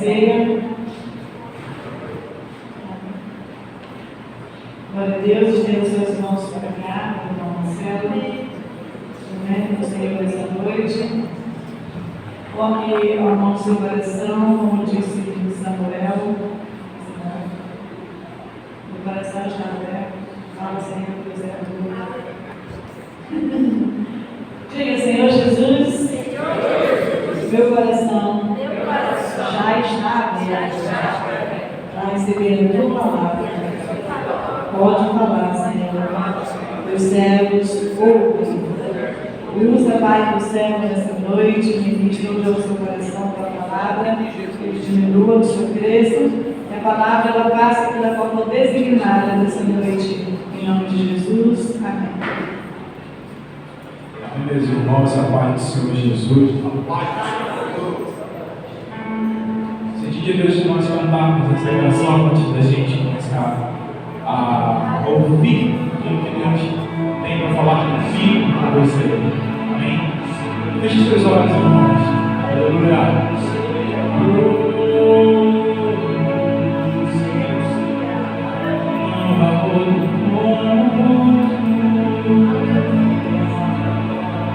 ceia. Glória a Deus, estenda seus irmãos para cá, irmão Marcelo, instrumento do Senhor essa noite. Coloque a mão no seu coração, como disse Samuel. O coração está aberto. Fala, Senhor, Deus é tudo. Diga, Senhor Jesus, meu coração já está aberto para receber a tua palavra. Pode falar, Senhor. Meus servos ouvem. Usa, Pai do céu, nessa noite, ministra hoje ao seu coração com a palavra, que ele diminua, que o Senhor cresça, que a palavra ela passe pela forma designada nessa noite, em nome de Jesus. Amém. Amém, meus irmãos, a paz do Senhor Jesus. Se de Deus nós cantarmos essa canção antes da gente começar a ouvir o que Deus tem para falar comigo e com você. Amém? Feche seus olhos, irmãos. Aleluia.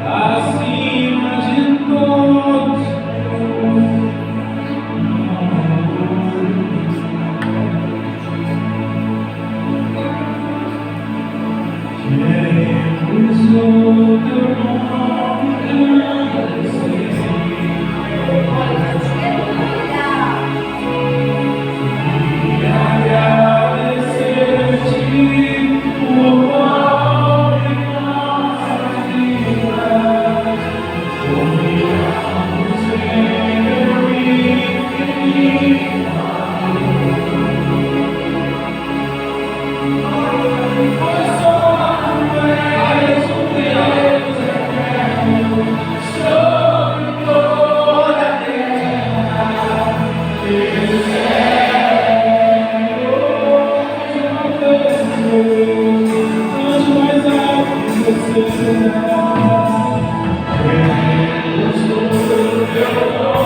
Acima de todos. Queremos o teu nome agradecer. E agradecer-te por amor em nossas vidas. Confiamos em teu infinito amor. Pois só tu és o Deus eterno sobre toda a terra e o céu. Quanto mais alto você será, queremos o teu nome.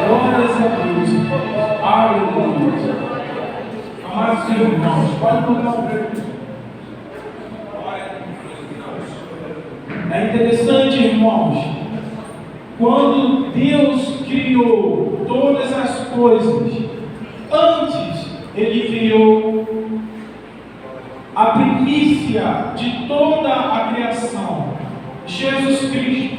Glórias a Deus. Aleluia. Amados irmãos, pode colocar o preto. É interessante, irmãos, quando Deus criou todas as coisas, antes Ele criou a primícia de toda a criação, Jesus Cristo.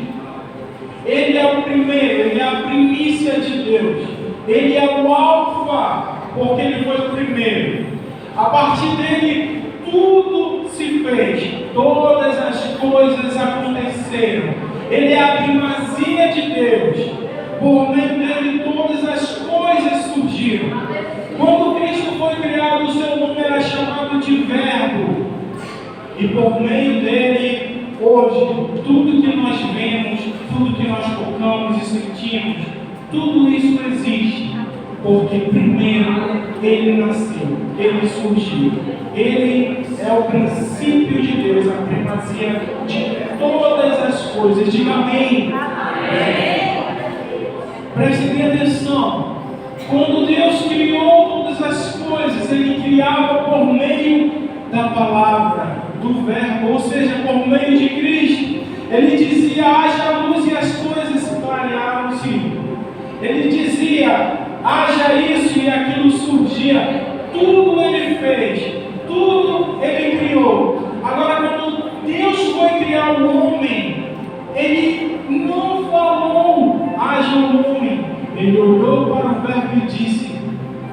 Ele é o primeiro, Ele é a primícia de Deus. Ele é o alfa, porque Ele foi o primeiro. A partir dele, tudo se fez, todas as coisas aconteceram. Ele é a primazia de Deus. surgiram. Quando Cristo foi criado, o seu nome era chamado de Verbo. E por meio dele, hoje, tudo que nós vemos, tudo que nós tocamos e sentimos, tudo isso existe. Porque primeiro ele nasceu, ele surgiu. Ele é o princípio de Deus, a primazia de todas as coisas. Diga amém. Amém. Preste bem atenção. Quando Deus criou todas as coisas, ele criava por meio da palavra, do verbo, ou seja, por meio de Cristo. Ele dizia: haja luz, e as coisas se clarearam-se. Ele dizia: haja isso, e aquilo surgia. Tudo ele fez, tudo ele criou. Agora, quando Deus foi criar o homem, ele não falou: haja um homem. Ele olhou para o verbo e disse: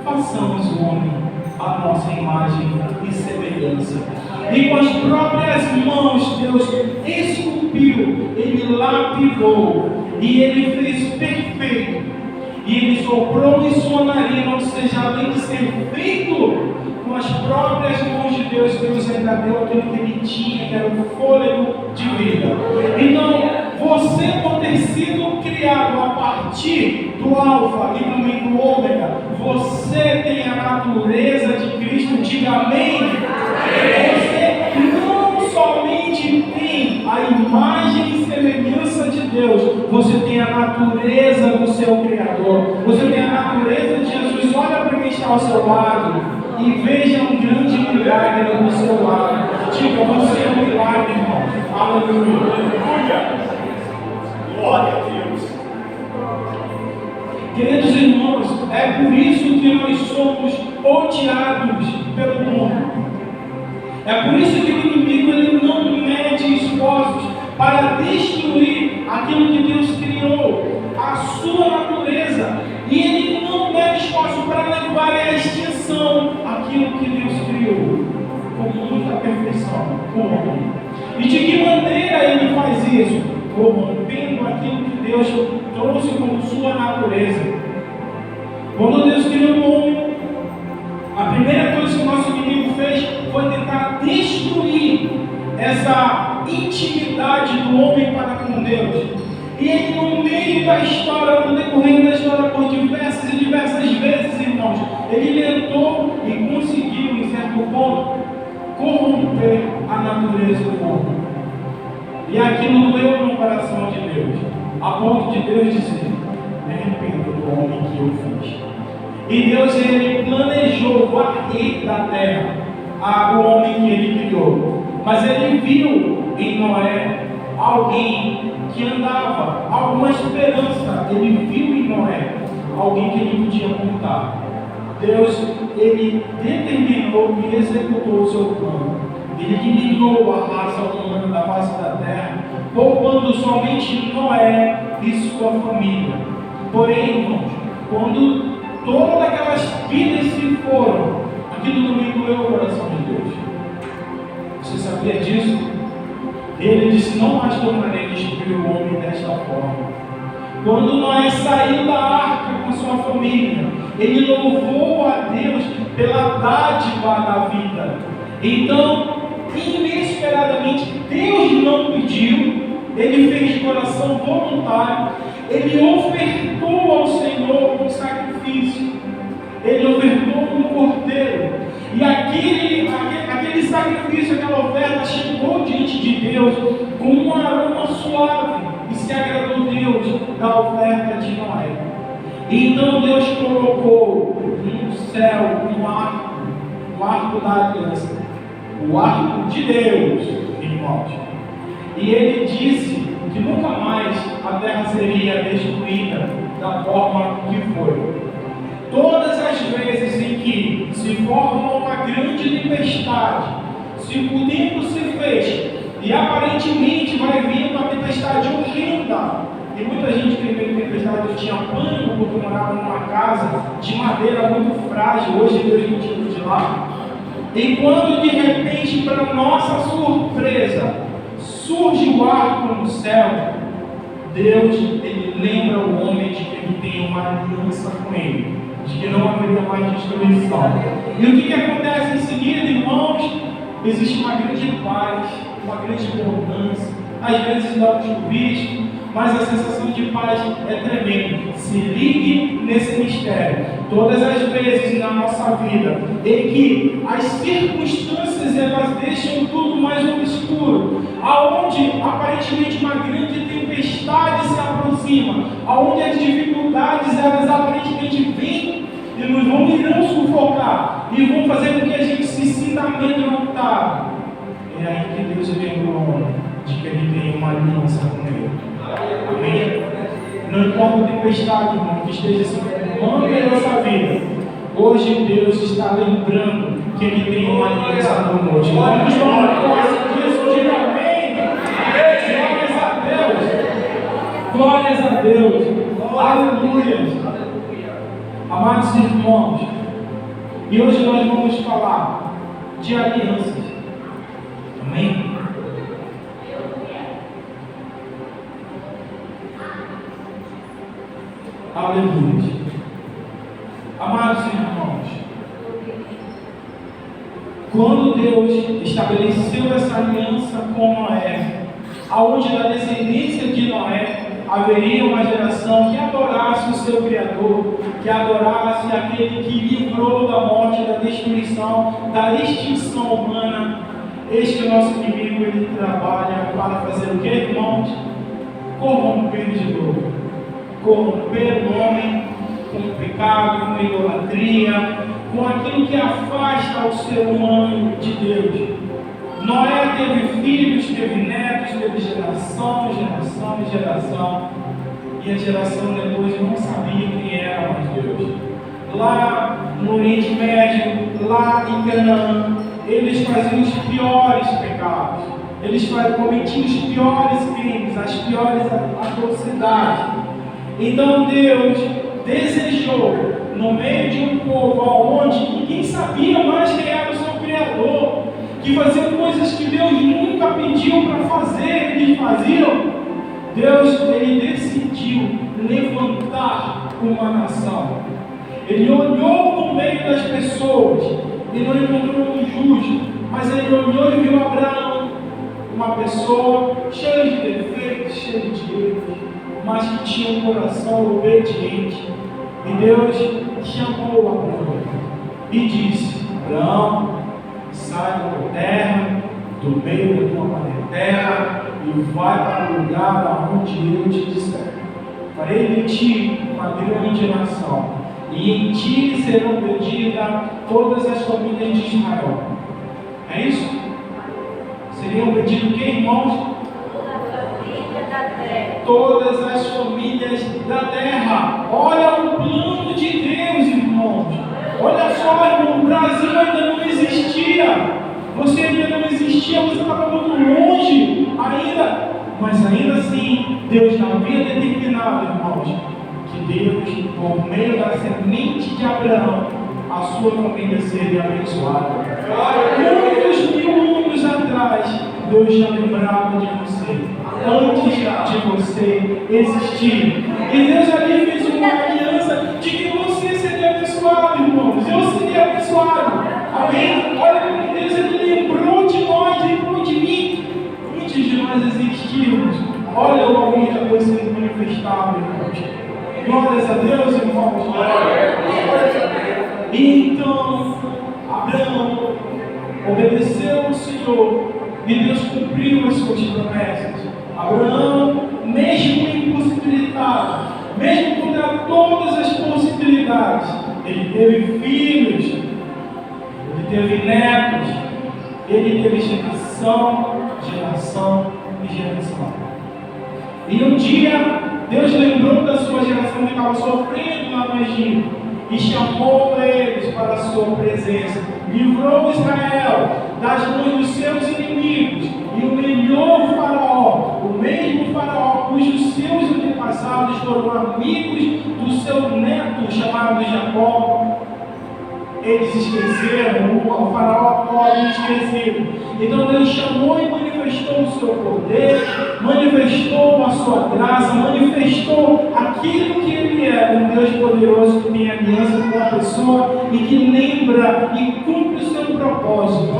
façamos o homem a nossa imagem e semelhança. E com as próprias mãos Deus esculpiu, ele lapidou, e ele fez perfeito. E ele soprou em sua narina, ou seja, além de ser feito com as próprias mãos de Deus, Deus ainda deu aquilo que ele tinha, que era o fôlego de vida. Então, você, por ter sido criado a partir do alfa e também do ômega, você tem a natureza de Cristo. Diga amém. Você não somente tem a imagem e semelhança de Deus, você tem a natureza do seu Criador, você tem a natureza de Jesus. Olha para quem está ao seu lado e veja um grande milagre do seu lado. Diga: você é um milagre, irmão. Aleluia. Glória a Deus. Queridos irmãos, é por isso que nós somos odiados pelo mundo. É por isso que o inimigo ele não mede esforços para destruir aquilo que Deus criou, a sua natureza. E ele não mede esforço para levar à extinção aquilo que Deus criou com muita perfeição, o homem. E de que maneira ele faz isso? Corrompendo aquilo que Deus trouxe como sua natureza. Quando Deus criou o homem, a primeira coisa que o nosso inimigo fez foi tentar destruir essa intimidade do homem para com Deus. E ele, no meio da história, no decorrer da história, por diversas e diversas vezes, irmãos, ele tentou e conseguiu, em certo ponto, corromper a natureza do homem. E aquilo doeu no coração de Deus, a ponto de Deus dizer: me arrependo do homem que eu fiz. E Deus, ele planejou varrer da terra o homem que ele criou. Mas ele viu em Noé alguém que andava, alguma esperança. Ele viu em Noé alguém que ele podia contar. Deus, ele determinou e executou o seu plano. Ele eliminou a raça humana da face da terra, poupando somente Noé e sua família. Porém, irmãos, quando todas aquelas vidas se foram, aquilo também doeu o coração de Deus. Você sabia disso? Ele disse: não mais tornarei a destruir o homem desta forma. Quando Noé saiu da arca com sua família, ele louvou a Deus pela dádiva da vida. Então, inesperadamente, Deus não pediu, ele fez de coração voluntário, ele ofertou ao Senhor um sacrifício, ele ofertou um cordeiro, e aquele sacrifício, aquela oferta chegou diante de Deus com um aroma suave, e se agradou Deus da oferta de Noé. Então Deus colocou no céu um arco da aliança, o arco de Deus, irmãos. E ele disse que nunca mais a terra seria destruída da forma que foi. Todas as vezes em que se forma uma grande tempestade, se o tempo se fecha e aparentemente vai vir uma tempestade horrenda, e muita gente tem medo de tempestade, eu tinha pânico porque morava numa casa de madeira muito frágil, hoje Deus me tirou de lá. E quando de repente, para nossa surpresa, surge o arco no céu, Deus, ele lembra o homem de que ele tem uma aliança com ele. de que não haveria mais destruição. E o que acontece em seguida, irmãos? Existe uma grande paz, uma grande abundância. Às vezes dá um visto, mas a sensação de paz é tremenda. Se ligue nesse mistério. Todas as vezes na nossa vida em que as circunstâncias elas deixam tudo mais obscuro, aonde aparentemente uma grande tempestade se aproxima, aonde as dificuldades elas aparentemente vêm e irão sufocar e vão fazer com que a gente se sinta amedrontado. É aí que Deus lembrou de que Ele tem uma aliança com Ele. Amém? Não importa a tempestade, irmão, que esteja se formando em nossa vida, hoje Deus está lembrando que Ele tem uma aliança conosco. Vamos tomar posse disso, diga amém. Glórias a Deus. Glórias a Deus. Aleluia. Amados irmãos, e hoje nós vamos falar de alianças. Amém? Aleluia. Amados irmãos, quando Deus estabeleceu essa aliança com Noé, aonde da descendência de Noé haveria uma geração que adorasse o seu Criador, que adorasse aquele que livrou da morte, da destruição, da extinção humana. Este nosso inimigo, ele trabalha para fazer o que, irmãos? Corromper de novo. Corromper o homem com o pecado, com a idolatria, com aquilo que afasta o ser humano de Deus. Noé teve filhos, teve netos, teve geração, e a geração depois não sabia quem era mais Deus. Lá no Oriente Médio, lá em Canaã, eles faziam os piores pecados, eles cometiam os piores crimes, as piores atrocidades. Então Deus desejou, no meio de um povo onde ninguém sabia mais quem era o seu Criador, que faziam coisas que Deus nunca pediu para fazer, eles faziam. Deus, ele decidiu levantar uma nação. Ele olhou no meio das pessoas e não encontrou um justo, mas ele olhou e viu Abraão, uma pessoa cheia de defeitos, cheia de erros, mas que tinha um coração obediente. E Deus chamou Abraão e disse: Abraão, sai da tua terra, do meio da tua parentela, e vai para o lugar onde eu te disser. Farei de ti uma grande nação, e em ti serão benditas todas as famílias de Israel. É isso? Seriam benditos o que, irmãos? Todas as famílias da terra. Olha o plano de Deus, irmãos. Olha só, irmão, o Brasil ainda não existia. Você ainda não existia, você estava muito longe ainda. Mas ainda assim, Deus já havia determinado, irmãos, que Deus, por meio da semente de Abraão, a sua família seria abençoada. Muitos mil anos atrás, Deus já lembrava de você, antes de você existir. E Deus ali fez uma aliança de que você seria abençoado, irmãos. Eu seria abençoado. Amém? Olha como Deus ele lembrou de nós, lembrou de mim, antes de nós existirmos. Olha o amor de Deus sendo manifestado, irmãos. Glórias a Deus, irmãos. E então, Abraão obedeceu ao Senhor e Deus cumpriu as suas promessas. Abraão, mesmo impossibilitado, mesmo contra todas as possibilidades, ele teve filhos, ele teve netos, ele teve geração e geração. E um dia, Deus lembrou da sua geração que estava sofrendo lá no Egito e chamou eles para a sua presença. Livrou Israel das mãos dos seus inimigos e humilhou o faraó, o mesmo faraó cujos seus antepassados foram amigos do seu neto chamado Jacó. Eles esqueceram, o faraó pode esquecer. Então Deus chamou e manifestou o seu poder, manifestou a sua graça, manifestou aquilo que Ele é, um Deus poderoso que tem aliança com aquela pessoa e que lembra e cumpre o seu propósito.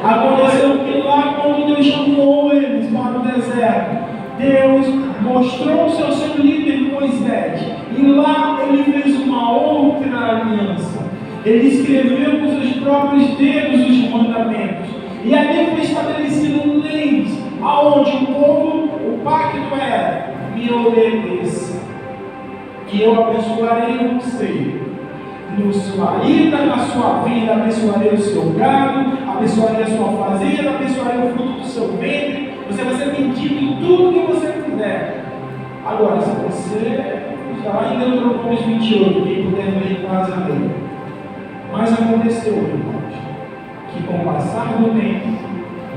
Aconteceu que lá quando Deus chamou eles para o deserto, Deus mostrou o seu líder Moisés, e lá ele fez uma outra aliança. Ele escreveu com seus próprios dedos os mandamentos, e ali foi estabelecido leis, aonde o povo, o pacto era: me obedeça, e eu abençoarei você. No sua ida, na sua vida, abençoarei o seu gado, abençoarei a sua fazenda, abençoarei o fruto do seu ventre. Você vai ser bendito em tudo que você fizer. Agora, se você está lá em Deuteronômio 28, quem puder ler em casa, ler. Mas aconteceu, irmãos, que com o passar do tempo,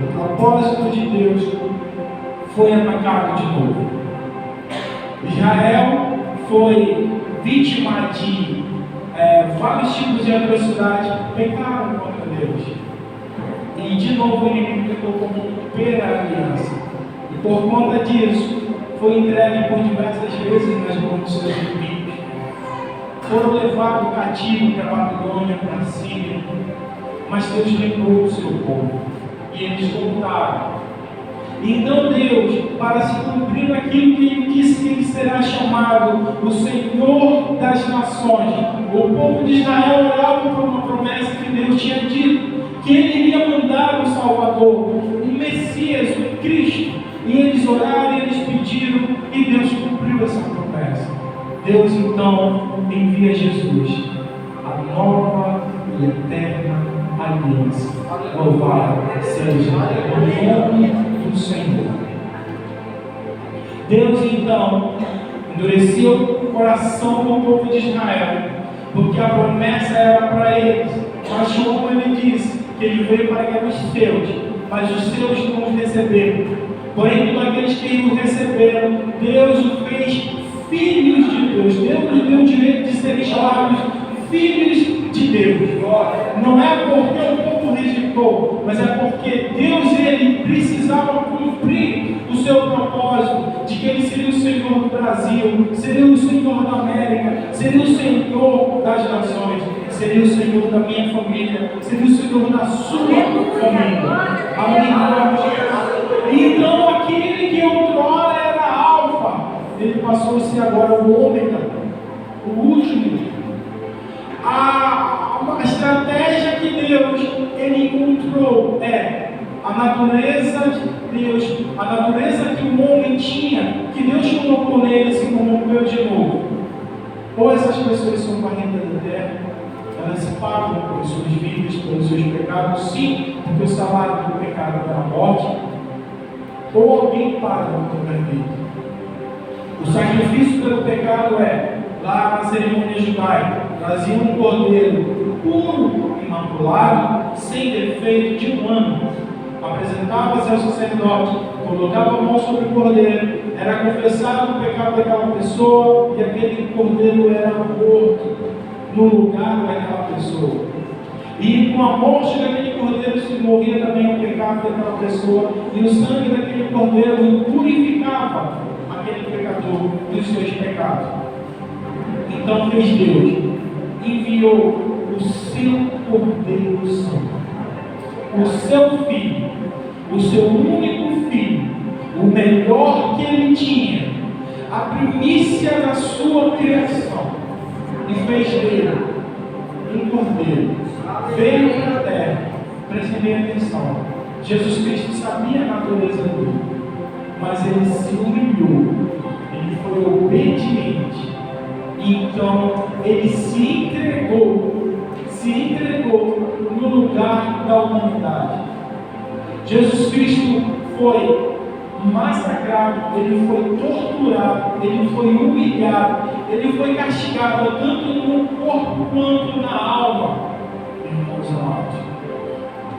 o propósito de Deus foi atacado de novo. Israel foi vítima de vários tipos de atrocidade, pecaram contra Deus. E de novo o inimigo tentou corromper a aliança. E por conta disso, foi entregue por diversas vezes nas mãos dos seus inimigos. Foram levados cativos para a Babilônia, para a Síria. Mas Deus lembrou o seu povo. E eles voltaram. Então Deus, para se cumprir aquilo que Ele disse que Ele será chamado o Senhor das Nações, o povo de Israel orava por uma promessa que Deus tinha dito, que Ele iria mandar um Salvador, um Messias, um Cristo. E eles oraram e eles pediram, e Deus cumpriu essa promessa. Deus então envia Jesus, a nova e eterna aliança. Louvado seja o nome do Senhor. Deus então endureceu o coração do povo de Israel, porque a promessa era para eles. Mas João ele disse que ele veio para que os seus, mas os seus não os receberam. Porém, todos aqueles que o receberam, Deus o fez filhos de Deus. Deus nos deu o direito de serem chamados filhos de Deus. Não é porque o povo rejeitou, mas é porque Deus ele precisava cumprir o seu propósito de que Ele seria o Senhor do Brasil, seria o Senhor da América, seria o Senhor das nações, seria o Senhor da minha família, seria o Senhor da sua família. Amém? Então aquele que outrora era Alfa, ele passou a ser agora o Ômega, o último. A estratégia que Deus ele encontrou é a natureza de Deus, a natureza que o homem tinha, que Deus colocou nele, se corrompeu de novo. Ou essas pessoas são parentes da terra, elas pagam pelas suas vidas, pelos seus pecados, sim, porque o salário do pecado é a morte, ou alguém paga pelo perfeito. O sacrifício pelo pecado é, lá na cerimônia judaica, trazia um cordeiro puro, imaculado, sem defeito, de um ano. Apresentava-se ao sacerdote, colocava a mão sobre o cordeiro, era confessado o pecado daquela pessoa, e aquele cordeiro era morto no lugar daquela pessoa. E com a morte daquele cordeiro se morria também o pecado daquela pessoa, e o sangue daquele cordeiro purificava aquele pecador dos seus pecados. Então fez Deus, enviou o seu Cordeiro Santo, o seu Filho, o seu único Filho, o melhor que ele tinha, a primícia da sua criação, e fez dele um Cordeiro. Veio para a terra, prestem bem atenção, Jesus Cristo sabia a natureza dele, mas ele se humilhou, ele foi obediente. Então, ele se entregou no lugar da humanidade. Jesus Cristo foi massacrado, ele foi torturado, ele foi humilhado, ele foi castigado tanto no corpo quanto na alma, irmãos amados,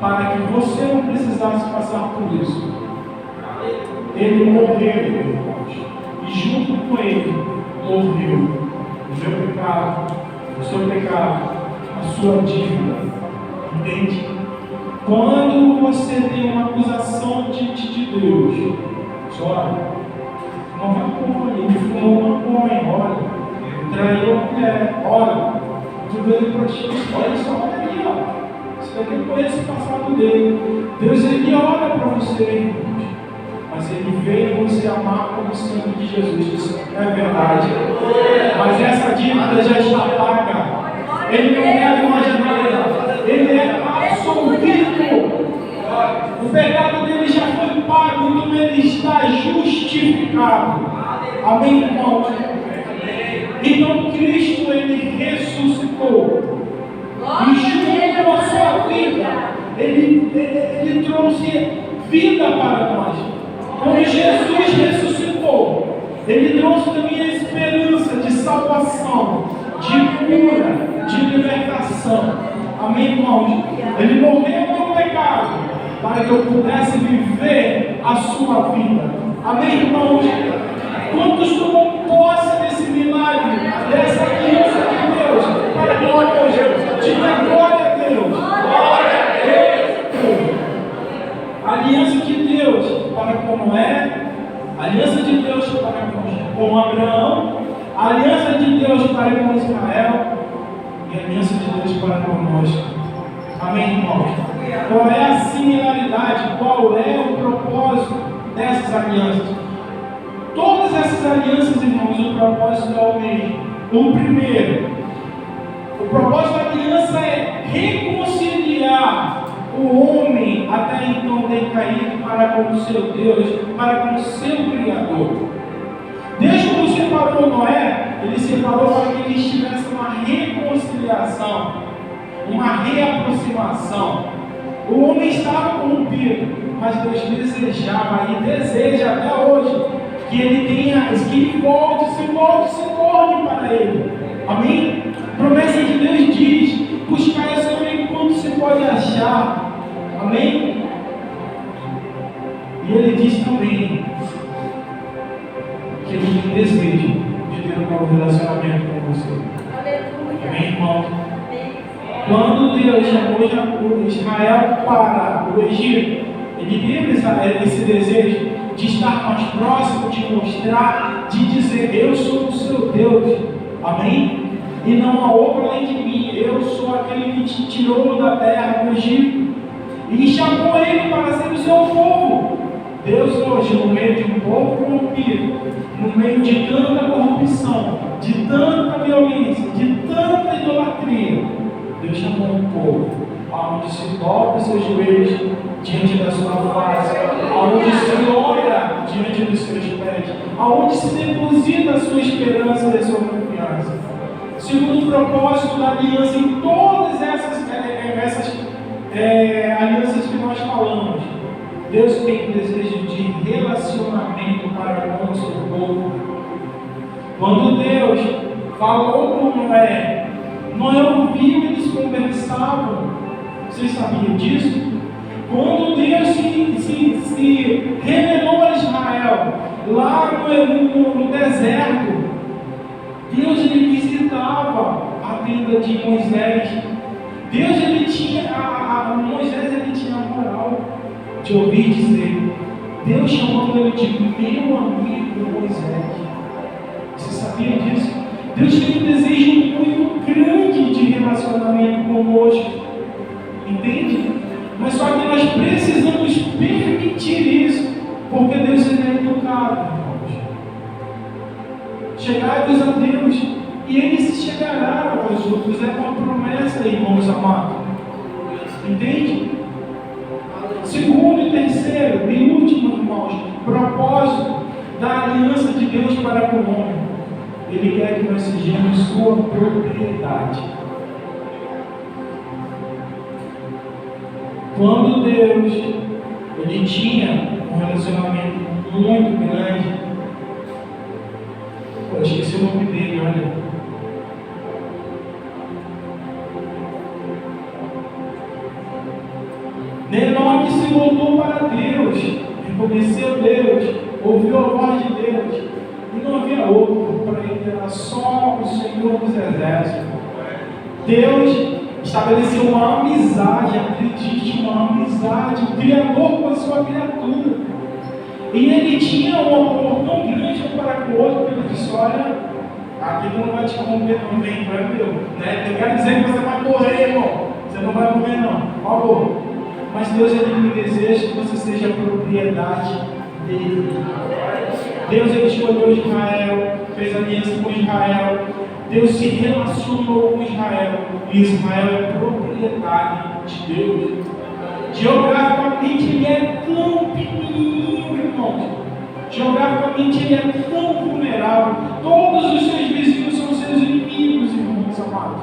para que você não precisasse passar por isso. Ele morreu, irmãos, e junto com ele morreu o meu pecado, o seu pecado, a sua dívida. Entende? Quando você tem uma acusação diante de Deus, olha, uma maconha, ele fumou maconha, olha, traiu a mulher, olha, Tu vê ele para ti, olha só, olha aqui, ó. Isso daqui eu conheço o passado dele. Deus, ele olha para você, irmãos. Mas ele veio você amar como o sangue de Jesus. Isso é verdade. Mas essa dívida já está paga. Ele não deve mais nada. Ele é absolvido. O pecado dele já foi pago, então ele está justificado. Amém, irmãos? Então Cristo, ele ressuscitou. E junto com a sua vida, ele trouxe vida para nós. Quando Jesus ressuscitou, ele trouxe também a esperança de salvação, de cura, de libertação. Amém, irmãos? Ele morreu pelo pecado, para que eu pudesse viver a sua vida. Amém, irmãos? Quantos tomam posse desse milagre, dessa aliança de Deus, para que hoje diga glória a Deus. Glória a Deus. A aliança de Deus para com Noé, a aliança de Deus para com Abraão, a aliança de Deus para com Israel e a aliança de Deus para conosco. Amém, irmãos? Qual é a similaridade? Qual é o propósito dessas alianças? Todas essas alianças, irmãos, o propósito é o mesmo. O primeiro, o propósito da aliança é reconciliar o homem até então decaído para com o seu Deus, para com o seu Criador. Deus, quando separou Noé, ele separou para que eles tivessem uma reconciliação, uma reaproximação. O homem estava corrompido, mas Deus desejava e deseja até hoje que ele tenha, que ele volte, se torne para ele. Amém? A promessa de Deus diz: buscar o Senhor enquanto se pode achar. Amém? E ele diz também que ele tem desejo de ter um novo relacionamento com você. Amém, irmão? Quando Deus chamou Israel para o Egito, ele teve esse desejo de estar mais próximo, de mostrar, de dizer: eu sou o seu Deus. Amém? E não há outro além de mim. Eu sou aquele que te tirou da terra do Egito e chamou ele para ser o seu povo. Deus hoje, no meio de um povo corrompido, no meio de tanta corrupção, de tanta violência, de tanta idolatria, Deus chamou um povo onde se dobra os seus joelhos diante da sua face, onde se olha diante dos seus pés, onde se deposita a sua esperança e a sua confiança. Segundo o propósito da aliança, em todas essas alianças que nós falamos, Deus tem desejo de relacionamento para com o seu povo. Quando Deus falou com Noé, Noé ouviu e eles conversavam. Vocês sabiam disso? Quando Deus se revelou a Israel, lá no deserto, Deus ele visitava a tenda de Moisés. Deus ele tinha, Moisés ele tinha a moral de ouvir dizer, Deus chamando ele de meu amigo Moisés. Você sabia disso? Deus tem um desejo muito grande de relacionamento conosco. Entende? Mas só que nós precisamos permitir isso, porque Deus ele é educado, irmãos. Chegai-vos a Deus, e Ele se chegará a vós outros. É uma promessa, irmãos amados. Entende? Segundo e terceiro e último, irmãos, propósito da aliança de Deus para com o homem. Ele quer que nós sejamos sua propriedade. Quando Deus ele tinha um relacionamento muito grande, eu esqueci o nome dele, olha. Enoque se voltou para Deus, reconheceu Deus, ouviu a voz de Deus, e não havia outro, para ele era só o Senhor dos Exércitos. Deus estabeleceu uma amizade, acredite, uma amizade, o Criador com a sua criatura. E ele tinha um amor tão grande um para com o outro, que ele disse: olha, Aqui tu não vai te comer também, tu é meu. Né? Eu quero dizer que você vai morrer, irmão. Você não vai morrer, não. Por favor. Mas Deus, Ele deseja que você seja propriedade dele. Deus, Ele escolheu Israel, fez aliança com Israel. Deus se relacionou com Israel. E Israel é propriedade de Deus. Geograficamente, Ele é tão pequenininho, irmãos. Geograficamente, Ele é tão vulnerável. Todos os seus vizinhos são seus inimigos, irmãos amados.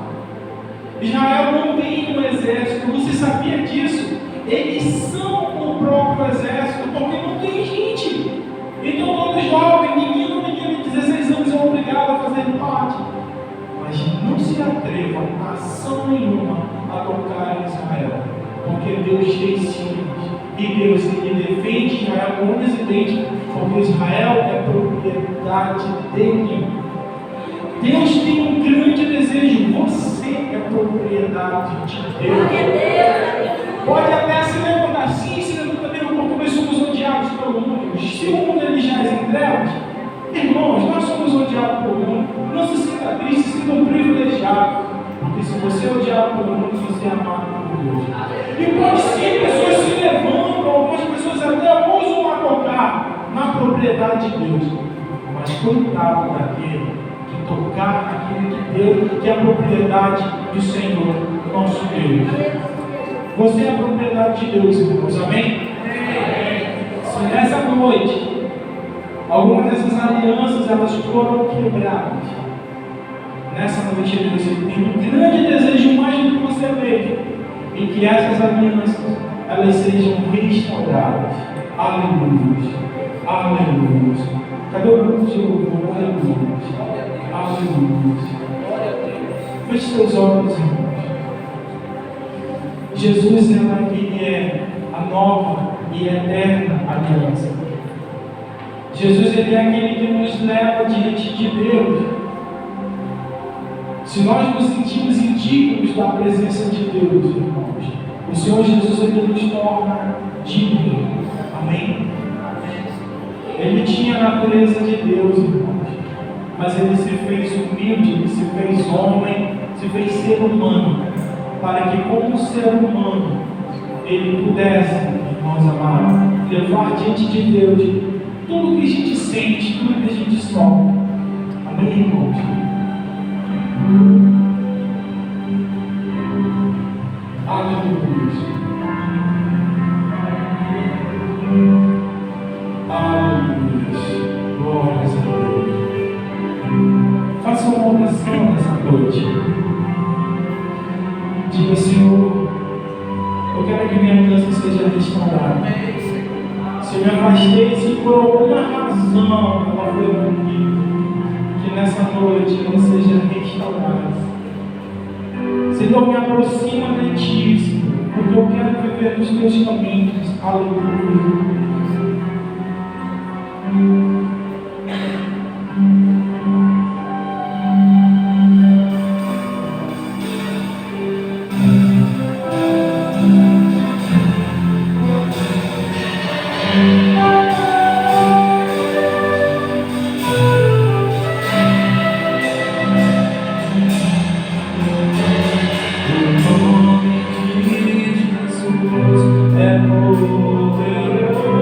Israel não tem um exército. Você sabia disso? Eles são o próprio exército, porque não tem gente. Então todo jovem, menino de 16 anos é obrigado a fazer parte. Mas não se atreva, nação nenhuma, a tocar em Israel, porque Deus tem ciúmes. E Deus, Ele defende Israel como presidente, porque Israel é propriedade dele. Deus tem um grande desejo. Você é propriedade de Deus. Pode até se levantar, sim, se levanta mesmo, porque nós somos odiados pelo mundo. Se o mundo ele já é em trevas, irmãos, nós somos odiados pelo mundo. Não se sinta triste, se sinta privilegiado. Porque se você é odiado pelo mundo, você é amado por Deus. E pode sim, pessoas se levantam, algumas pessoas até ousam a tocar na propriedade de Deus. Mas coitado daquele que tocar naquilo que Deus, que é a propriedade do Senhor, nosso Deus. Você é a propriedade de Deus, irmãos, amém? Se nessa noite algumas dessas alianças elas foram quebradas, nessa noite Deus tem um grande desejo mais do que você veio, em que essas alianças elas sejam restauradas. Aleluia, aleluia. Cadê o grupo de louvor? Aleluia, aleluia. Feche seus olhos, irmãos. Jesus, Ele é a nova e eterna aliança. Jesus, Ele é aquele que nos leva diante de Deus. Se nós nos sentimos indignos da presença de Deus, irmãos, o Senhor Jesus, Ele nos torna dignos. Amém? Ele tinha a natureza de Deus, irmãos, mas Ele se fez humilde, Ele se fez homem, se fez ser humano, para que como ser humano Ele pudesse, irmãos amados, levar diante de Deus tudo que a gente sente, tudo que a gente sofre. Amém, irmãos? Aleluia. Aleluia. Glórias a Deus. Faça uma oração nessa noite. Diga, Senhor, eu quero que minha aliança seja restaurada. Se eu me afastei, se por alguma razão ela foi rompida, que nessa noite ela seja restaurada. Senhor, me aproxima de Ti, Senhor, porque eu quero viver nos Teus caminhos. Aleluia. É poderoso.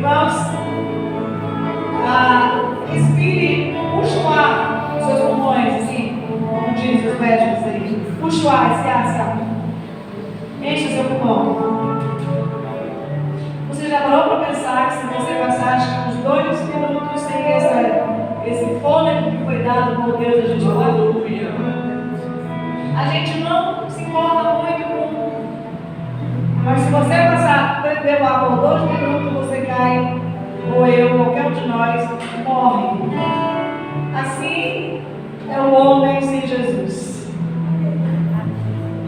Irmãos, respire, puxa o ar nos seus pulmões, assim, como dizem os médicos aí. Puxa o ar, esse ar. Enche o seu pulmão. Você já parou para pensar que se você passasse uns 2 minutos sem esse fôlego que foi dado por Deus, a gente não se importa muito com. Mas se você passar, prender o ar por 2 minutos, você cai, ou eu, qualquer um de nós, morre. Assim é o homem sem Jesus.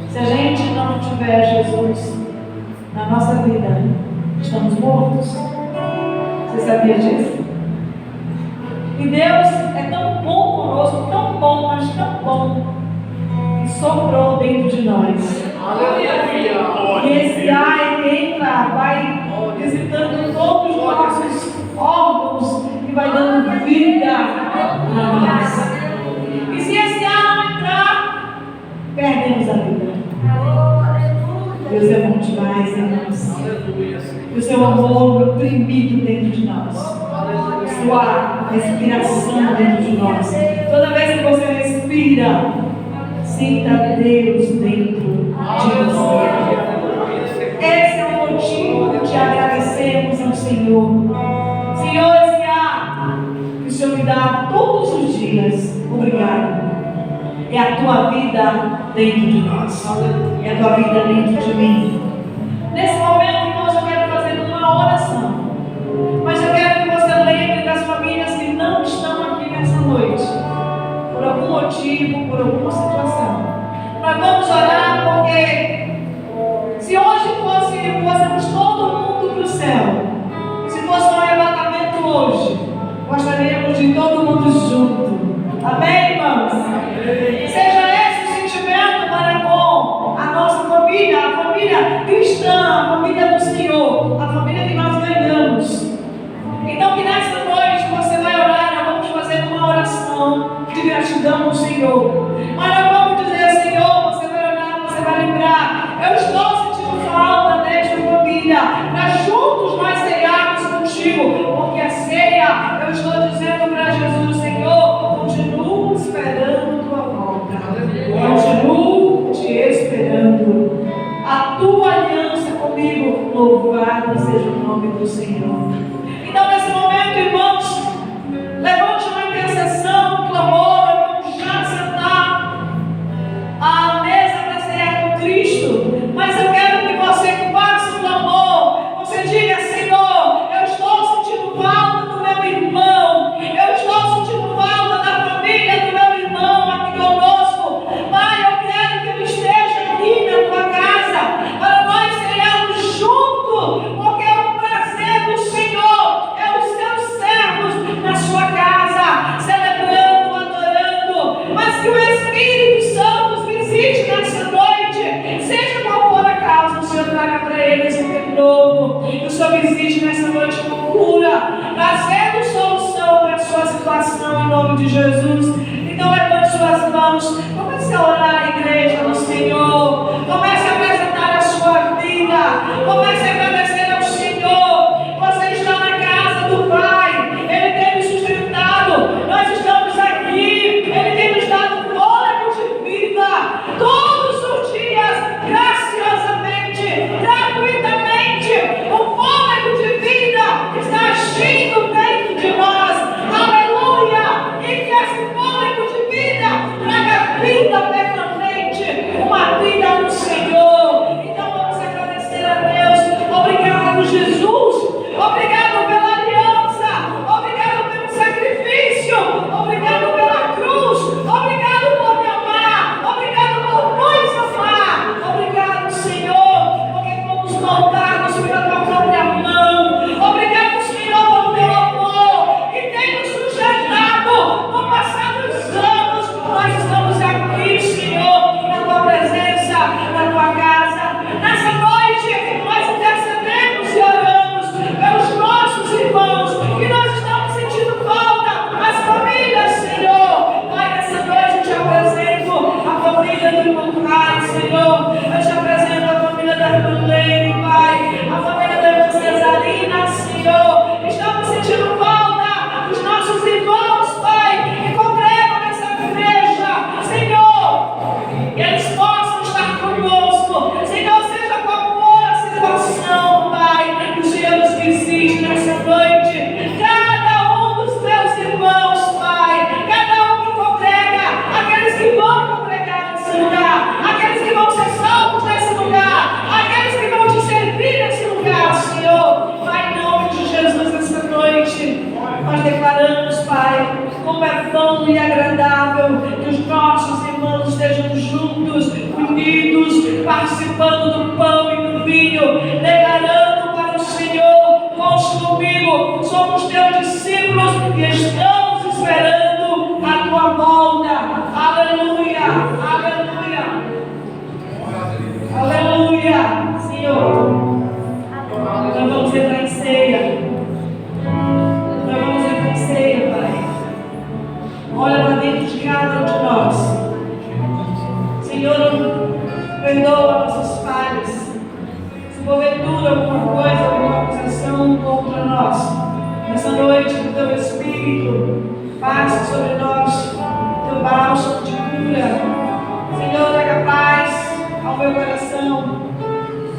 Se a gente não tiver Jesus na nossa vida, estamos mortos. Você sabia disso? E Deus é tão bom conosco, tão bom, mas tão bom, que soprou dentro de nós. E esse ar entra, vai visitando todos os nossos órgãos e vai dando vida a nós. E se esse ar não entrar, perdemos a vida. Deus é bom demais, irmãos. E o seu amor oprimido dentro de nós. Sua respiração dentro de nós. Toda vez que você respira, sinta Deus dentro de você. Esse é o motivo de agradecermos ao Senhor. Senhor, esse ar que o Senhor me dá todos os dias, obrigado. É a tua vida dentro de nós. É a tua vida dentro de mim. Nesse momento, irmãos, eu quero fazer uma oração. Mas eu quero que você lembre das famílias que não estão aqui nessa noite. Por algum motivo, por alguma situação. Nós vamos orar porque se hoje fôssemos todo mundo para o céu, se fosse um arrebatamento hoje, gostaríamos de todo mundo junto. Amém, irmãos? Seja esse o sentimento para com a nossa família, a família cristã, a família do Senhor, a família que nós ganhamos. Então que nessa noite você vai orar, nós vamos fazer uma oração de gratidão ao Senhor. Mas nós vamos dizer, Senhor, você vai orar, você vai lembrar, eu estou sentindo falta desta família, para juntos nós cearmos contigo, porque a ceia, eu estou dizendo para Jesus, Senhor, continuo esperando tua volta, continuo te esperando, a tua aliança comigo, louvado seja o nome do Senhor. Então nesse momento, irmãos, levante uma intercessão, um clamor, vamos já sentar à mesa para cear com Cristo, mas eu quero que você faça um clamor, você diga, Senhor, eu estou sentindo falta do meu irmão, eu estou sentindo falta da família do meu irmão aqui conosco, Pai, eu quero que ele esteja aqui na tua casa, para nós cearmos juntos, porque é um prazer do Senhor, é os seus servos na sua casa, celebrando, adorando, mas que o Espírito Santo os visite nessa noite, seja qual for a causa, o Senhor traga para eles um tempo novo, que o Senhor visite nessa noite com cura, trazendo solução para a sua situação, em nome de Jesus. Então levante suas mãos, comece a orar, igreja do Senhor, comece a apresentar a sua vida, comece a agradecer ao Senhor. Você está na casa do Pai, Ele tem nos sustentado, nós estamos aqui, Ele tem nos dado fôlego de vida, todos os dias, graciosamente, gratuitamente, o fôlego de vida está agindo dentro de nós, aleluia, e que esse fôlego de vida traga vida permanente, uma vida no Senhor. Então vamos agradecer a Deus, obrigado Jesus, obrigado pela aliança, obrigado pelo sacrifício, obrigado pela cruz, obrigado por me amar, obrigado por nos amar, obrigado Senhor, porque fomos moldados pela tua própria mão, obrigado Senhor pelo teu amor que tem nos sustentado no passado dos anos. Nós estamos aqui Senhor, na tua presença, na tua casa, nessa noite nós intercedemos e oramos pelos nossos irmãos que nós estamos sentindo falta, as famílias Senhor. Pai, nessa noite eu te apresento a família do irmão Pai, Senhor, eu te apresento a família da irmã Leire, Pai, a família da irmã Cesarina, Senhor, participando do pão e do vinho, declarando para o Senhor: conte comigo, somos teus discípulos e estamos esperando a tua volta. Aleluia, aleluia, aleluia, Senhor. Nós vamos entrar em ceia. Nós vamos entrar em ceia, Pai. Olha para dentro de cada um de nós. Senhor, perdoa nossas falhas. Se porventura alguma coisa, alguma acusação contra nós, nessa noite, o teu Espírito passe sobre nós, teu bálsamo de cura. Senhor, traga paz ao meu coração.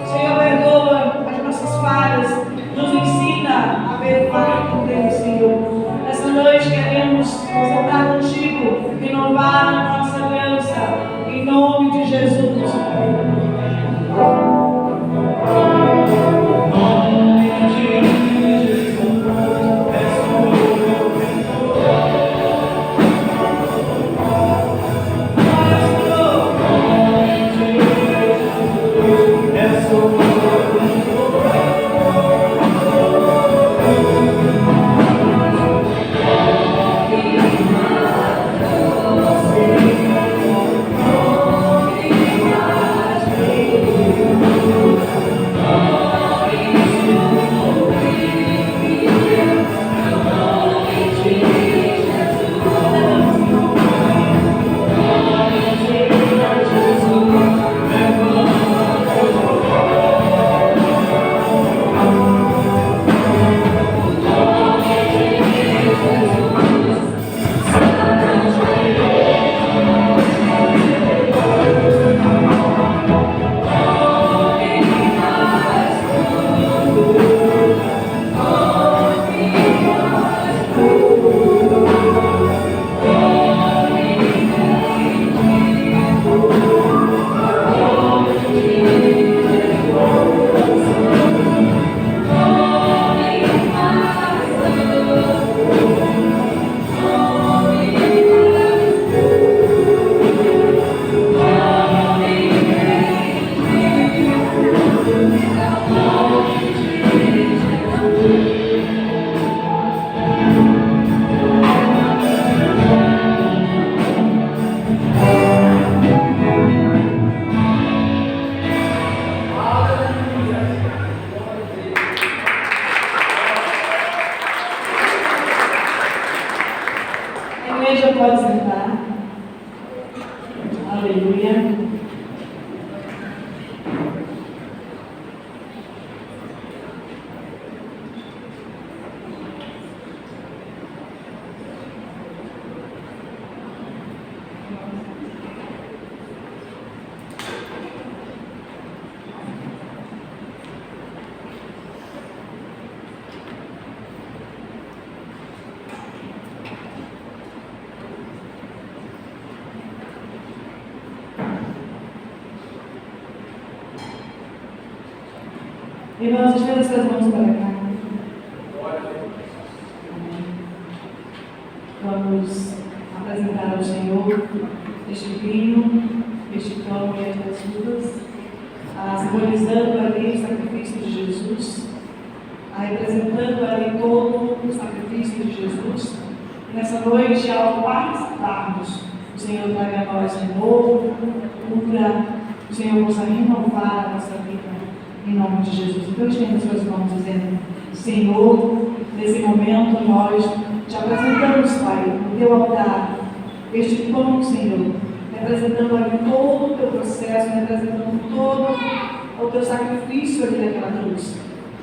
Senhor, perdoa as nossas falhas, nos ensina a perdoar com Deus, Senhor. Nessa noite queremos nos sentar contigo, renovar a nossa aliança, em nome de Jesus. Pode sentar. Aleluia. Irmãos, estenda suas mãos para cá. Vamos apresentar ao Senhor este vinho, este pão e estas uvas, simbolizando ali o sacrifício de Jesus, representando ali todo o sacrifício de Jesus. Nessa noite, ao participarmos, o Senhor traga a nós de novo, cura, o Senhor possa renovar a nossa vida. Em nome de Jesus. Então, estenda suas mãos dizendo: Senhor, nesse momento nós te apresentamos, Pai, no teu altar, este pão, Senhor, representando ali todo o teu processo, representando todo o teu sacrifício ali naquela cruz.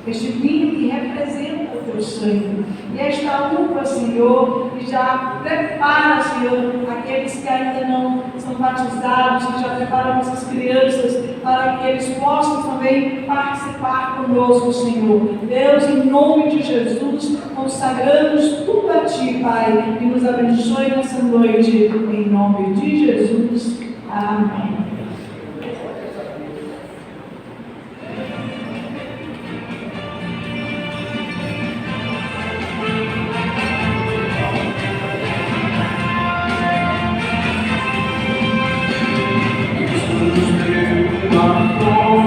Este vinho que representa o teu sangue. E esta uva, Senhor, que já prepara, Senhor, aqueles que ainda não são batizados, que já prepara nossas crianças, para que eles possam também participar conosco, Senhor. Deus, em nome de Jesus, consagramos tudo a Ti, Pai, e nos abençoe nessa noite, em nome de Jesus. Amém. My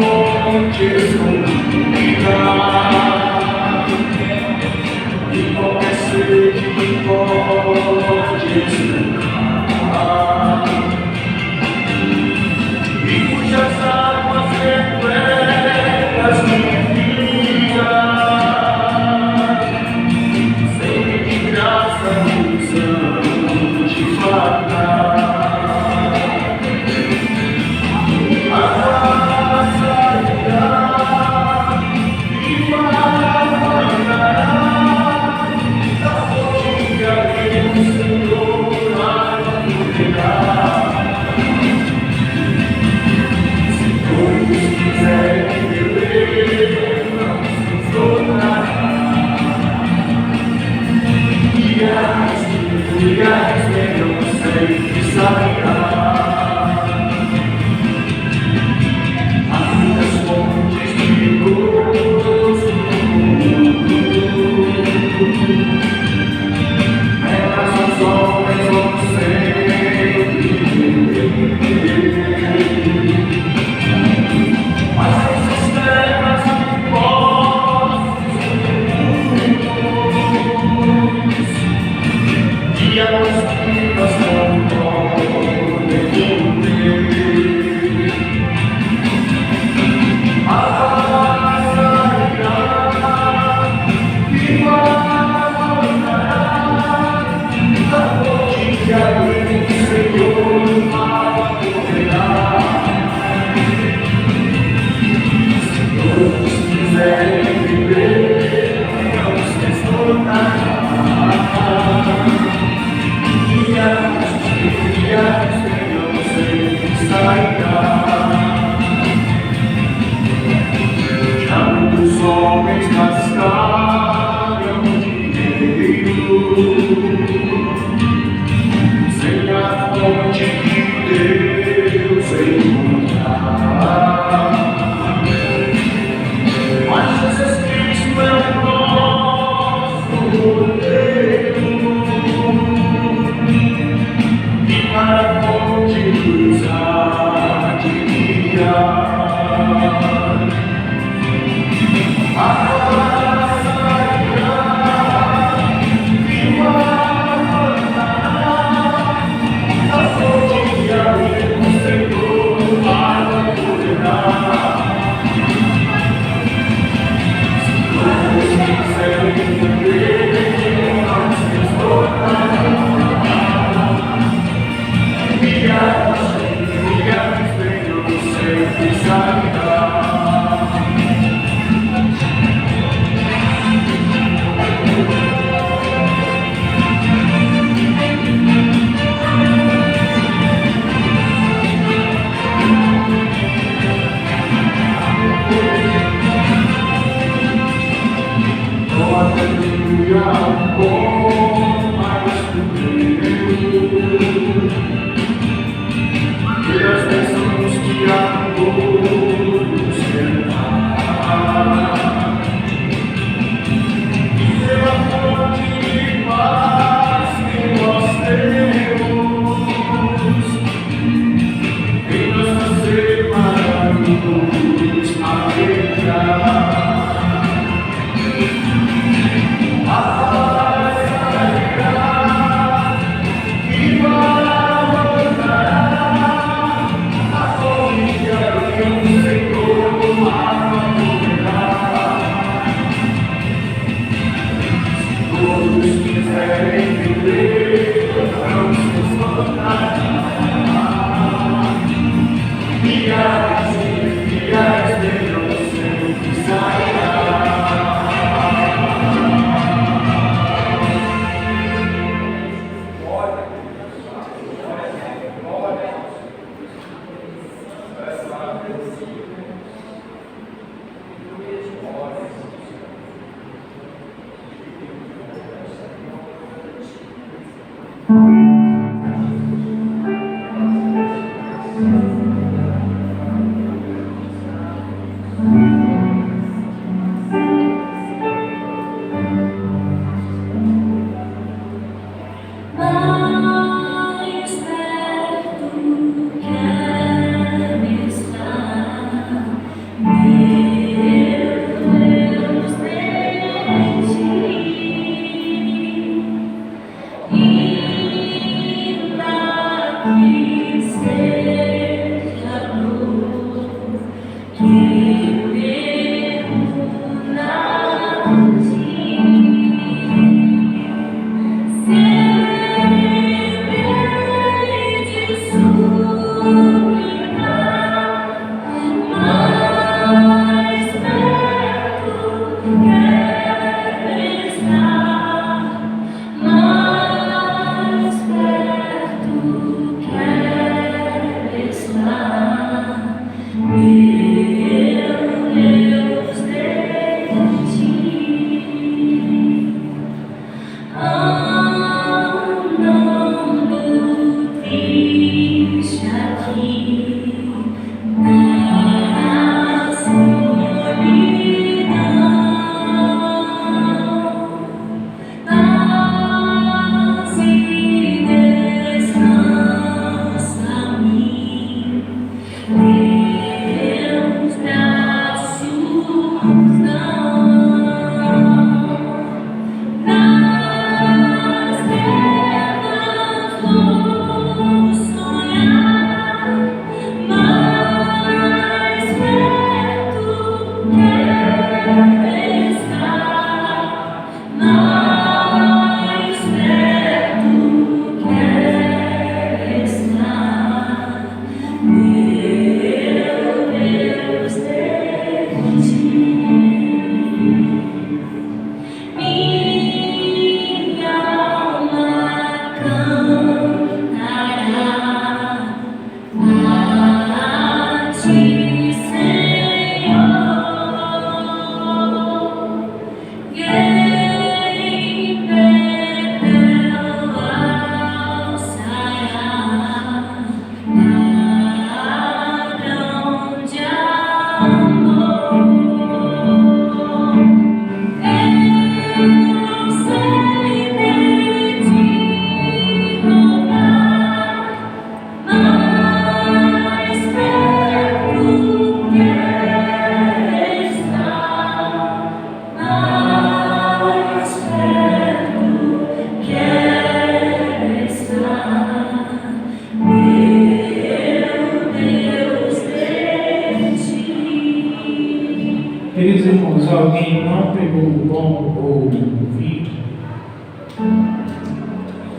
Queridos irmãos, alguém não pegou o pão ou o vinho?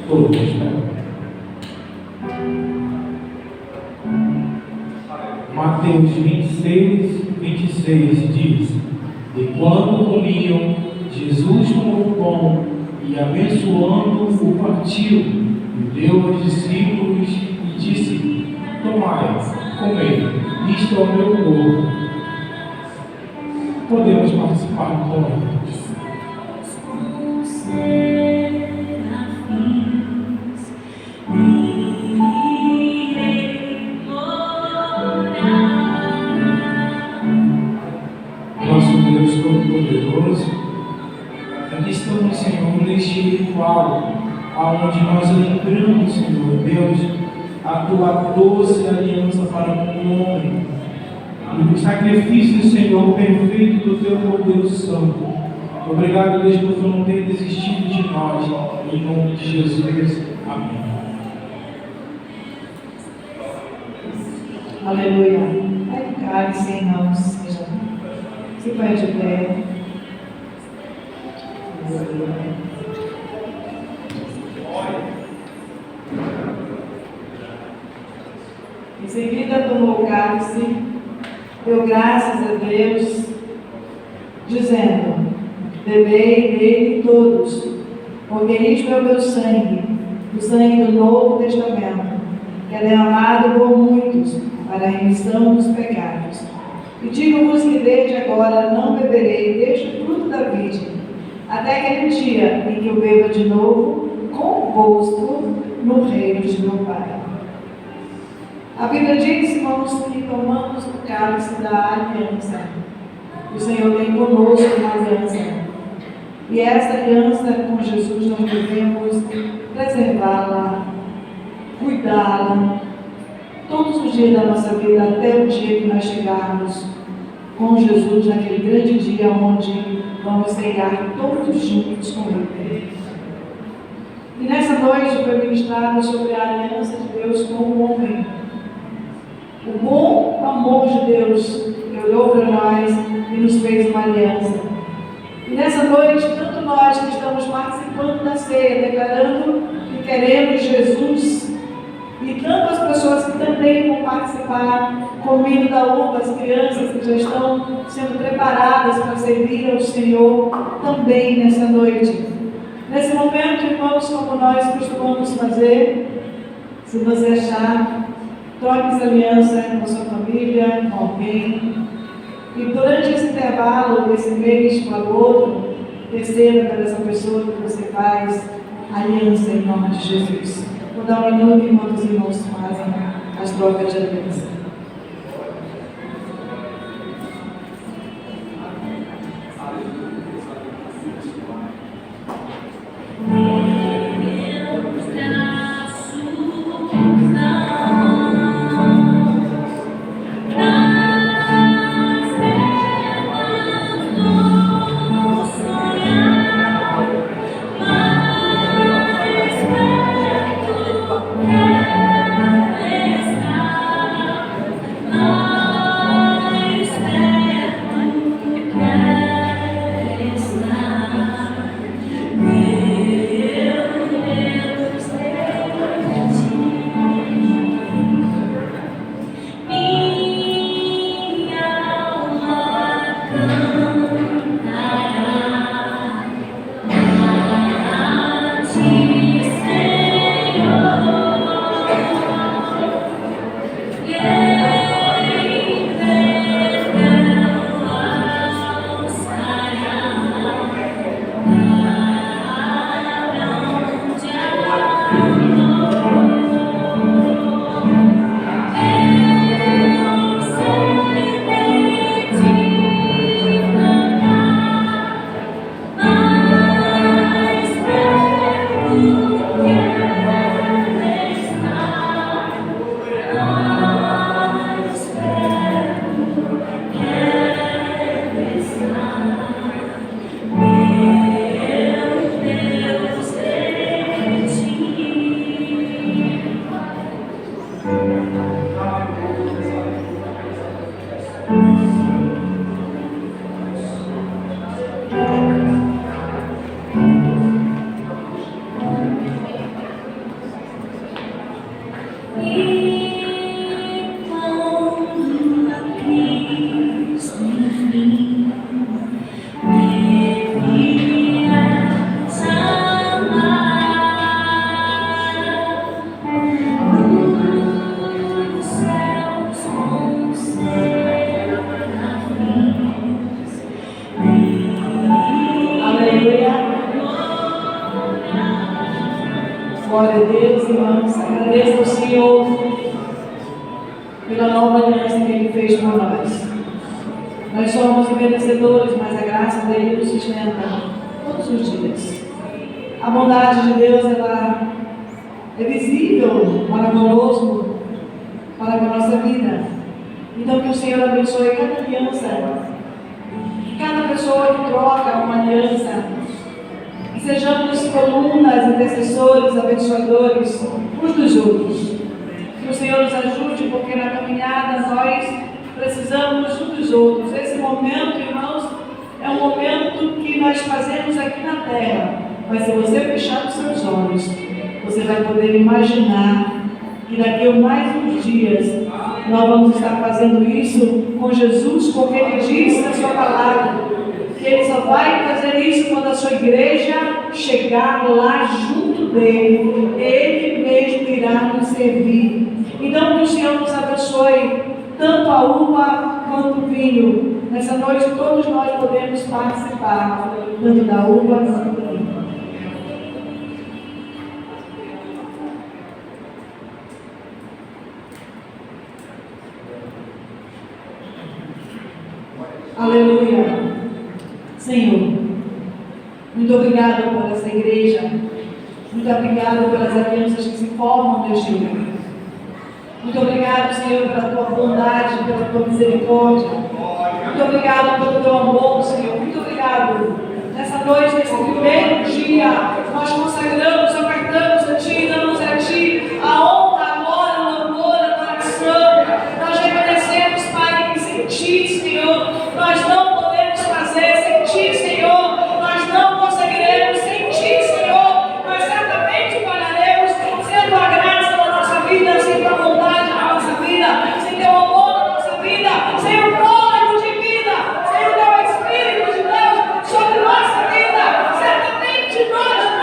Todos, né? Mateus 26 diz: e quando comiam, Jesus tomou o pão e, abençoando, o partiu e deu aos discípulos e disse: tomai, comei, isto é o meu corpo. Podemos participar do pão. Nosso Deus Todo-Poderoso, aqui estamos, Senhor, neste ritual, aonde nós lembramos, Senhor Deus, a tua doce aliança para com o homem, e o sacrifício, Senhor, perfeito do teu Cordeiro Santo. Obrigado, Deus, por não ter desistido de nós, em nome de Jesus. Amém. Aleluia. Vai ficar sem irmãos, seja. Se vai de pé. Em seguida tomou o cálice, deu graças a Deus, dizendo: bebei dele todos, porque isto é o meu sangue, o sangue do Novo Testamento, que é derramado por muitos para a remissão dos pecados. E digo-vos que desde agora não beberei deste fruto da vide, até aquele dia em que eu beba de novo, composto no reino de meu Pai. A Bíblia diz, irmãos, que tomamos o cálice da aliança. O Senhor tem conosco uma aliança. E essa aliança com Jesus nós devemos preservá-la, cuidá-la, todos os dias da nossa vida, até o dia que nós chegarmos com Jesus, naquele grande dia onde vamos ceiar todos juntos com Ele. E nessa noite foi ministrado sobre a aliança de Deus com o homem. O bom amor de Deus que olhou para nós e nos fez uma aliança. E nessa noite, tanto nós que estamos participando da ceia, declarando que queremos Jesus, e tantas pessoas que também vão participar, comendo da uva, as crianças que já estão sendo preparadas para servir ao Senhor também nessa noite. Nesse momento, irmãos, como nós costumamos fazer, se você achar, troque essa aliança com a sua família, com alguém. E durante esse intervalo, desse mês para o outro, receba para essa pessoa que você faz aliança em nome de Jesus. Vou dar um minuto enquanto os irmãos fazem as trocas de aliança. Glória a Deus, irmãos. Agradeço ao Senhor pela nova aliança que Ele fez por nós. Nós somos merecedores, mas a graça dele nos sustenta todos os dias. A bondade de Deus, ela é visível para conosco, para a nossa vida. Então que o Senhor abençoe cada aliança, cada pessoa que troca uma aliança, que sejamos colunas, intercessores, abençoadores uns dos outros. Que o Senhor nos ajude, porque na caminhada nós precisamos uns dos outros. Esse momento, irmãos, é um momento que nós fazemos aqui na terra. Mas se você fechar os seus olhos, você vai poder imaginar que daqui a mais uns dias nós vamos estar fazendo isso com Jesus, porque Ele disse na sua palavra que Ele só vai fazer isso quando a sua igreja chegar lá junto dele. Ele mesmo irá nos servir. Então que o Senhor nos abençoe, tanto a uva quanto o vinho. Nessa noite todos nós podemos participar, tanto da uva quanto do vinho. Aleluia. Senhor, muito obrigado por essa igreja. Muito obrigado pelas alianças que se formam neste lugar. Muito obrigado, Senhor, pela tua bondade, pela tua misericórdia. Muito obrigado pelo teu amor, Senhor. Muito obrigado. Nessa noite, nesse primeiro dia, nós consagramos, ofertamos a Ti, damos a Ti a honra, a glória, o louvor, a adoração. Nós reconhecemos, Pai, que sem Ti, Senhor, nós não podemos fazer. Sem Ti, Senhor, nós não conseguiremos. Sem Ti, Senhor, nós certamente falharemos. Sem Tua graça na nossa vida, sem Tua bondade na nossa vida, sem Teu amor na nossa vida, sem o fôlego de vida, sem o Teu Espírito de Deus sobre nossa vida, certamente nós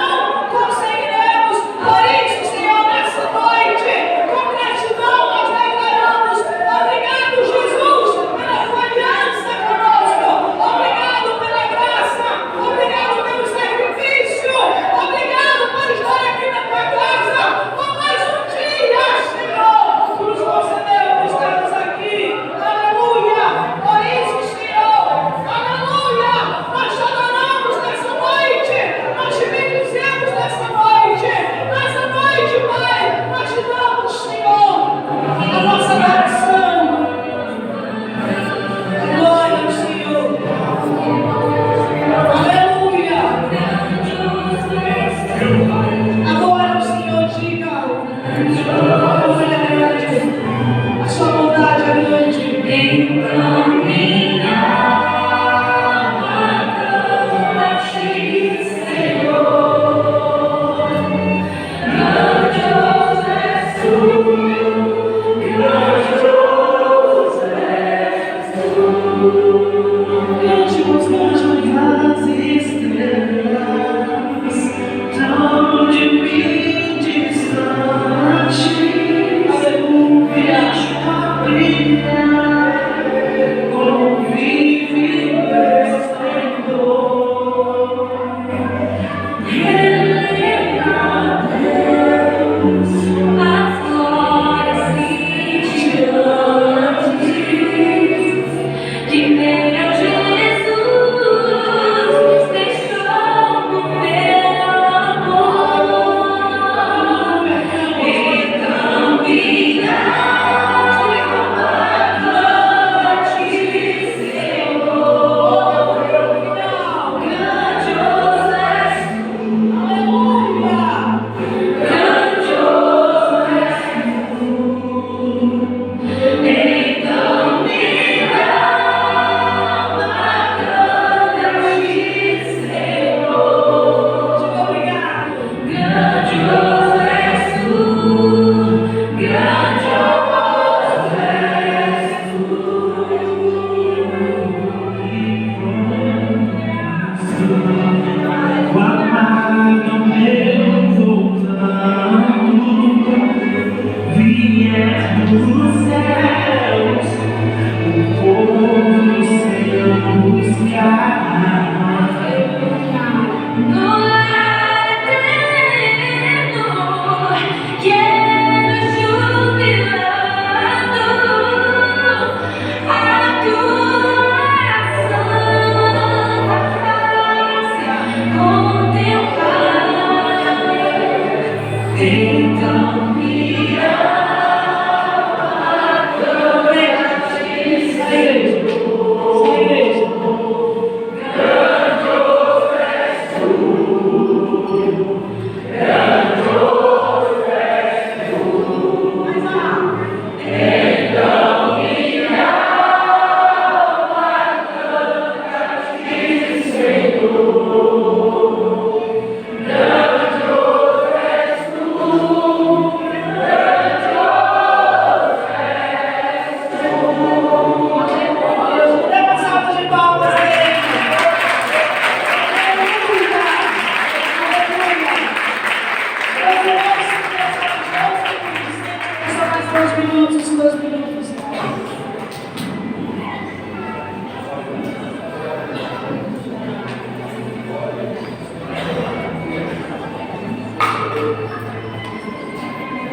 Então